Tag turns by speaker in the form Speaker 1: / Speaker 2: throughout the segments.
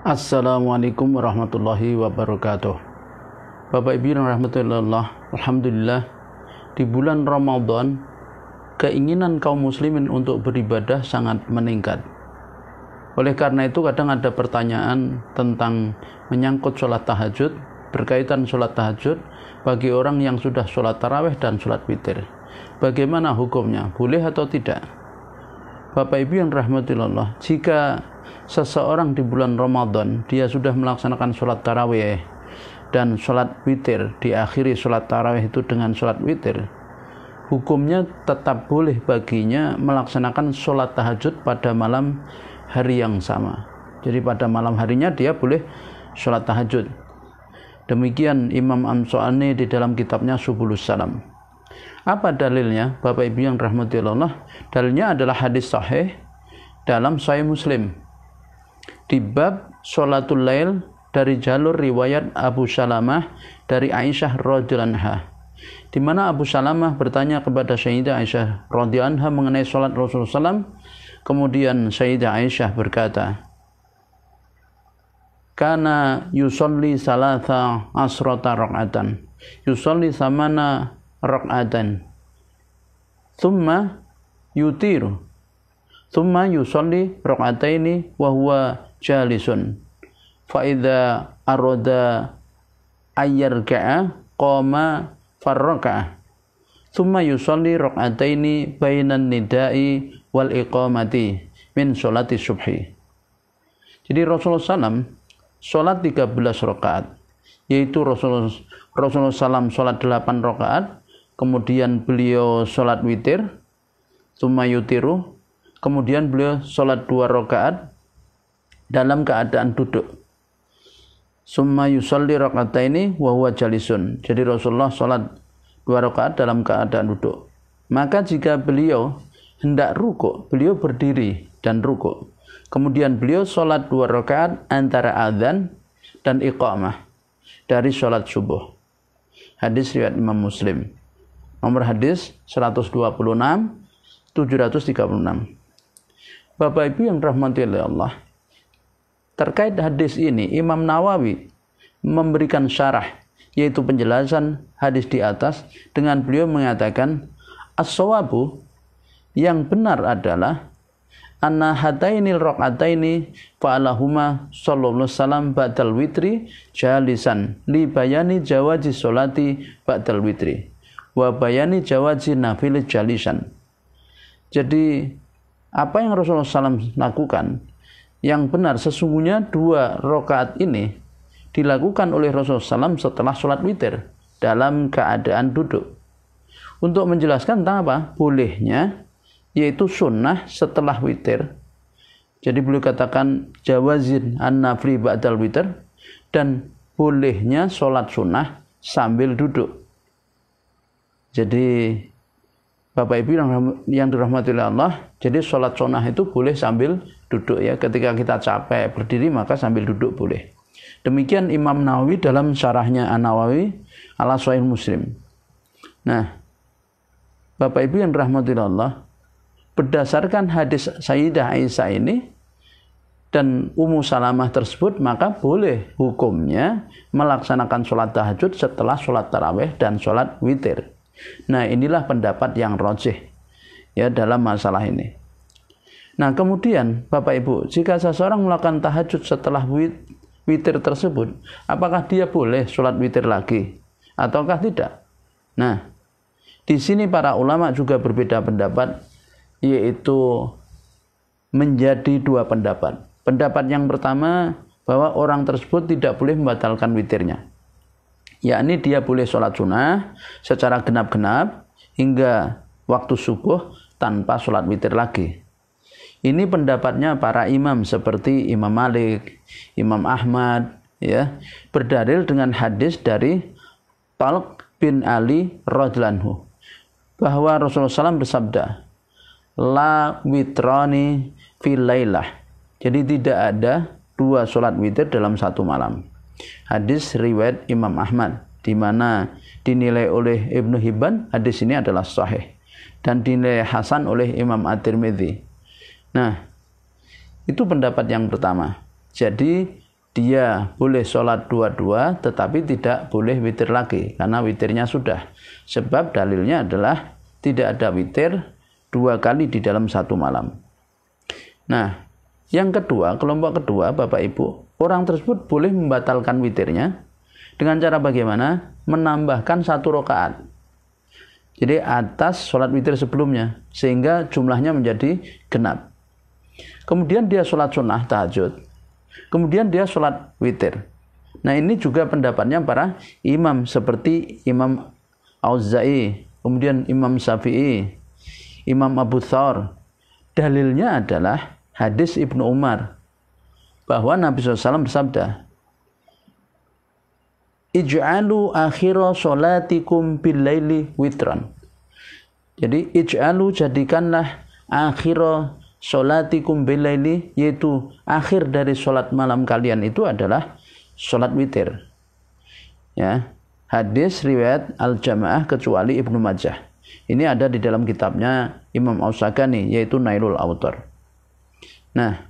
Speaker 1: Assalamualaikum warahmatullahi wabarakatuh. Bapak Ibu yang rahmatullah, alhamdulillah di bulan Ramadan keinginan kaum muslimin untuk beribadah sangat meningkat. Oleh karena itu kadang ada pertanyaan tentang menyangkut sholat tahajud, berkaitan sholat tahajud bagi orang yang sudah sholat tarawih dan sholat witir. Bagaimana hukumnya? Boleh atau tidak? Bapak Ibu yang rahmatullah, jika seseorang di bulan Ramadan dia sudah melaksanakan sholat tarawih dan sholat witir, diakhiri sholat tarawih itu dengan sholat witir, hukumnya tetap boleh baginya melaksanakan sholat tahajud pada malam hari yang sama. Jadi pada malam harinya dia boleh sholat tahajud. Demikian Imam Amsoani di dalam kitabnya Subulus Salam. Apa dalilnya Bapak Ibu yang rahmatullah? Dalilnya adalah hadis sahih dalam Sahih Muslim di bab sholatul lail dari jalur riwayat Abu Salamah dari Aisyah radhiyallahu anha, di mana Abu Salamah bertanya kepada Sayyidah Aisyah radhiyallahu anha mengenai sholat Rasulullah SAW. Kemudian Sayyidah Aisyah berkata, kana yusolli salasa asrota rakaatan, yusolli samana rakaatan, thumma yutiru, thumma yusolli rakaataini wa huwa jalisun, fa idza arada ayyarka'a qama farraka'a, thumma yusolli rakaataini bainan nida'i wal iqamati min sholati subhi. Jadi Rasulullah SAW sholat 13 rakaat, yaitu Rasulullah SAW sholat 8 rakaat, kemudian beliau sholat witir, tsumma yutiru, kemudian beliau sholat 2 rakaat dalam keadaan duduk, tsumma yusolli rakataini wa huwa jalisun. Jadi Rasulullah sholat 2 rakaat dalam keadaan duduk. Maka jika beliau hendak rukuk, beliau berdiri dan rukuk. Kemudian beliau sholat 2 rakaat antara adzan dan iqamah dari sholat subuh. Hadis riwayat Imam Muslim. Nomor hadis 126, 736. Bapak Ibu yang dirahmati oleh Allah, terkait hadis ini Imam Nawawi memberikan syarah, yaitu penjelasan hadis di atas, dengan beliau mengatakan as-shawabu, yang benar adalah anna hatainil rakaataini fa'alahuma sallallahu alaihi wasallam ba'dal witri jalisan li bayani jawazi sholati ba'dal witri wa bayani jawazi nafil jalisan. Jadi apa yang Rasulullah SAW lakukan yang benar, sesungguhnya 2 rakaat ini dilakukan oleh Rasulullah SAW setelah sholat witir dalam keadaan duduk. Untuk menjelaskan tentang apa? Bolehnya, yaitu sunnah setelah witir. Jadi beliau katakan jawazin an-nafli ba'dal witir, dan bolehnya sholat sunnah sambil duduk. Jadi Bapak Ibu yang dirahmati oleh Allah, jadi sholat sunnah itu boleh sambil duduk ya. Ketika kita capek berdiri maka sambil duduk boleh. Demikian Imam Nawawi dalam syarahnya An-Nawawi ala Sahih Muslim. Nah, Bapak Ibu yang dirahmati oleh Allah, berdasarkan hadis Sayyidah Aisyah ini dan Ummu Salamah tersebut, maka boleh hukumnya melaksanakan sholat tahajud setelah sholat tarawih dan sholat witir. Nah, inilah pendapat yang rajih ya dalam masalah ini. Nah, kemudian Bapak Ibu, jika seseorang melakukan tahajud setelah witir tersebut, apakah dia boleh sholat witir lagi ataukah tidak? Nah, di sini para ulama juga berbeda pendapat, yaitu menjadi 2 pendapat. Pendapat yang pertama, bahwa orang tersebut tidak boleh membatalkan witirnya, yakni dia boleh sholat sunnah secara genap-genap hingga waktu subuh tanpa sholat witir lagi. Ini pendapatnya para imam seperti Imam Malik, Imam Ahmad ya, berdalil dengan hadis dari Talq bin Ali radhiyallahu anhu bahwa Rasulullah SAW bersabda, la witrani fil lailah. Jadi tidak ada 2 sholat witir dalam 1 malam. Hadis riwayat Imam Ahmad, di mana dinilai oleh Ibnu Hibban hadis ini adalah sahih dan dinilai hasan oleh Imam At-Tirmidzi. Nah, itu pendapat yang pertama. Jadi dia boleh sholat dua-dua tetapi tidak boleh witir lagi karena witirnya sudah. Sebab dalilnya adalah tidak ada witir 2 kali di dalam satu malam. Nah, yang kedua, kelompok kedua Bapak Ibu, orang tersebut boleh membatalkan witirnya dengan cara bagaimana? Menambahkan 1 rakaat. Jadi atas sholat witir sebelumnya sehingga jumlahnya menjadi genap. Kemudian dia sholat sunnah tahajud. Kemudian dia sholat witir. Nah, ini juga pendapatnya para imam seperti Imam Auza'i, kemudian Imam Syafi'i, Imam Abu Thawr. Dalilnya adalah hadis Ibnu Umar bahwa Nabi SAW bersabda, ij'alu akhira sholatikum bil-laili witran. Jadi ij'alu, jadikanlah akhira sholatikum bil-laili, yaitu akhir dari sholat malam kalian itu adalah sholat witir. Ya, hadis riwayat Al-Jamaah kecuali Ibnu Majah. Ini ada di dalam kitabnya Imam Aus-Sakani, yaitu Nailul Autar. Nah,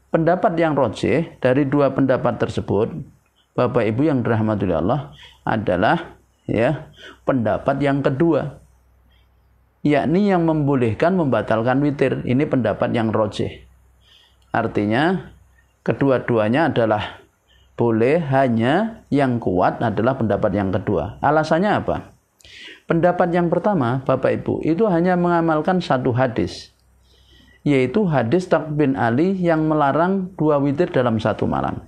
Speaker 1: pendapat yang rajih dari 2 pendapat tersebut, Bapak Ibu yang dirahmati Allah, adalah ya pendapat yang kedua, yakni yang membolehkan membatalkan witir. Ini pendapat yang rajih. Artinya kedua-duanya adalah boleh, hanya yang kuat adalah pendapat yang kedua. Alasannya apa? Pendapat yang pertama, Bapak Ibu, itu hanya mengamalkan 1 hadis, yaitu hadis Thalq bin Ali yang melarang 2 witir dalam 1 malam.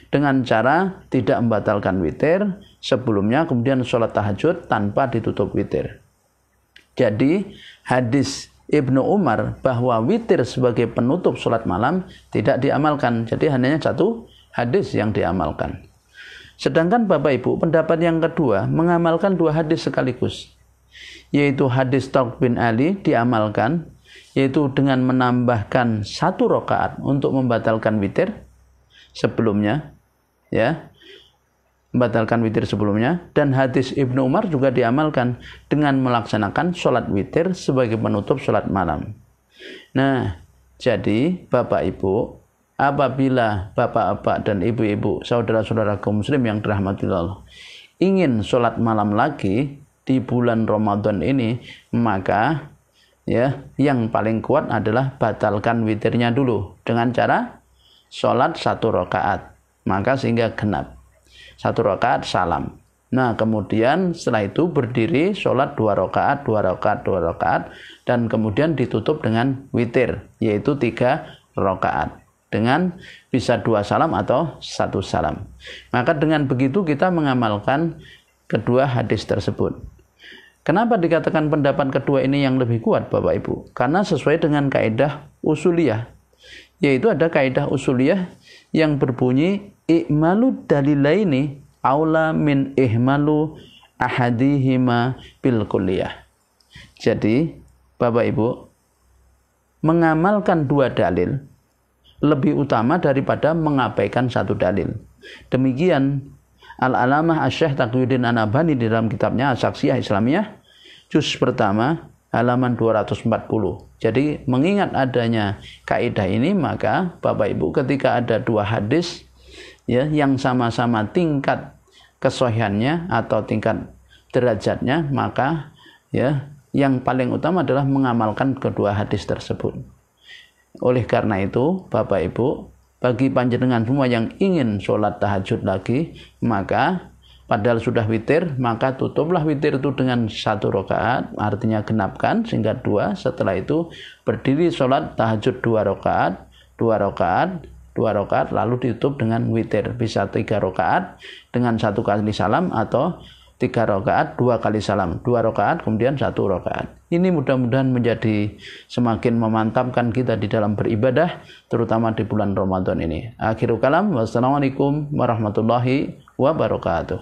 Speaker 1: Dengan cara tidak membatalkan witir sebelumnya, kemudian sholat tahajud tanpa ditutup witir. Jadi hadis Ibnu Umar bahwa witir sebagai penutup sholat malam tidak diamalkan. Jadi hanya 1 hadis yang diamalkan. Sedangkan Bapak Ibu, pendapat yang kedua mengamalkan 2 hadis sekaligus, yaitu hadis Thalq bin Ali diamalkan, yaitu dengan menambahkan 1 rakaat untuk membatalkan witir sebelumnya, ya, membatalkan witir sebelumnya. Dan hadis Ibnu Umar juga diamalkan dengan melaksanakan sholat witir sebagai penutup sholat malam. Nah, jadi Bapak Ibu, apabila bapak-bapak dan ibu-ibu, saudara-saudara kaum muslim yang dirahmati Allah, ingin sholat malam lagi di bulan Ramadan ini, maka ya yang paling kuat adalah batalkan witirnya dulu dengan cara sholat 1 rakaat, maka sehingga genap 1 rakaat salam. Nah, kemudian setelah itu berdiri sholat 2 rakaat, 2 rakaat, 2 rakaat, dan kemudian ditutup dengan witir, yaitu 3 rakaat dengan bisa 2 salam atau 1 salam. Maka dengan begitu kita mengamalkan kedua hadis tersebut. Kenapa dikatakan pendapat kedua ini yang lebih kuat Bapak Ibu? Karena sesuai dengan kaidah usuliyah, yaitu ada kaidah usuliyah yang berbunyi i'malu dalilaini aula min ihmalu ahadihima bil kulliyah. Jadi Bapak Ibu, mengamalkan 2 dalil lebih utama daripada mengabaikan 1 dalil. Demikian Al-Alamah Asy-Syaikh Taqiyuddin An-Nabhani di dalam kitabnya As-Saksiyah Islamiyah juz pertama halaman 240. Jadi mengingat adanya kaidah ini, maka Bapak Ibu ketika ada 2 hadis ya yang sama-sama tingkat kesohihannya atau tingkat derajatnya, maka ya yang paling utama adalah mengamalkan kedua hadis tersebut. Oleh karena itu Bapak Ibu, bagi panjenengan semua yang ingin sholat tahajud lagi, maka padahal sudah witir, maka tutuplah witir itu dengan 1 rakaat, artinya genapkan sehingga 2. Setelah itu berdiri sholat tahajud 2 rakaat, 2 rakaat, 2 rakaat, lalu ditutup dengan witir. Bisa 3 rakaat dengan 1 kali salam, atau 3 rakaat 2 kali salam, 2 rakaat kemudian 1 rakaat. Ini mudah-mudahan menjadi semakin memantapkan kita di dalam beribadah, terutama di bulan Ramadan ini. Akhirul kalam, wassalamualaikum warahmatullahi wabarakatuh.